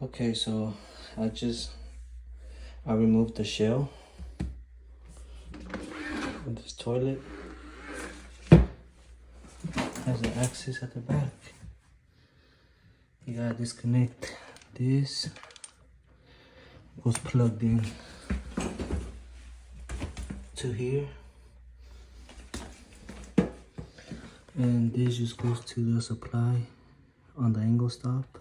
Okay, so I removed the shell of this toilet. Has an access at the back. You gotta disconnect this. Was plugged in to here, and this just goes to the supply on the angle stop.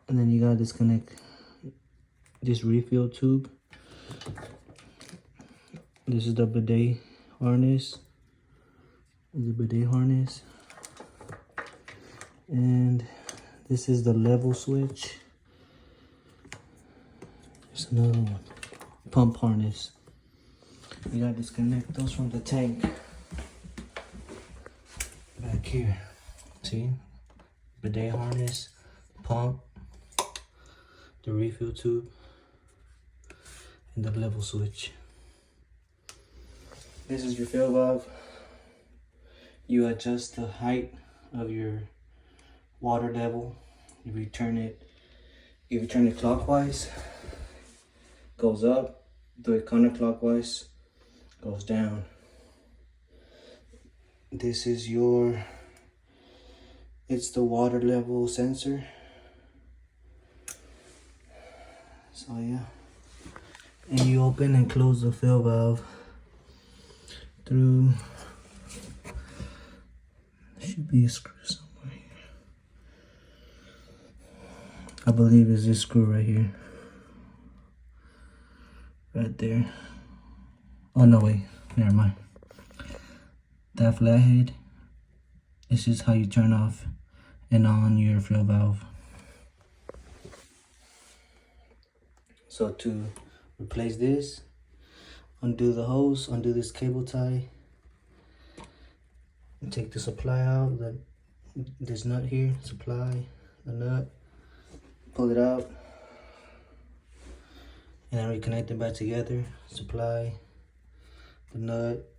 And then you gotta disconnect this refill tube. This is the bidet harness. The bidet harness. And this is the level switch. There's another one. Pump harness. You gotta disconnect those from the tank. Back here. See? Bidet harness, pump, the refill tube, and the level switch. This is your fill valve. You adjust the height of your water level. If you turn it clockwise, goes up. Do it counterclockwise, goes down. This is it's the water level sensor. So yeah, and you open and close the fill valve through, there should be a screw somewhere here. I believe it's this screw right here. Right there. Oh no, wait, never mind. That flathead, this is how you turn off and on your fill valve. So to replace this, undo the hose, undo this cable tie, and take the supply out, this nut here, supply, the nut, pull it out, and then reconnect it back together, supply, the nut,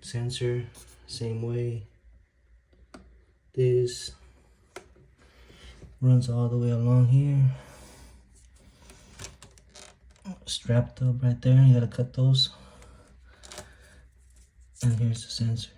sensor, same way. This runs all the way along here, strapped up right there. You gotta cut those, and here's the sensor.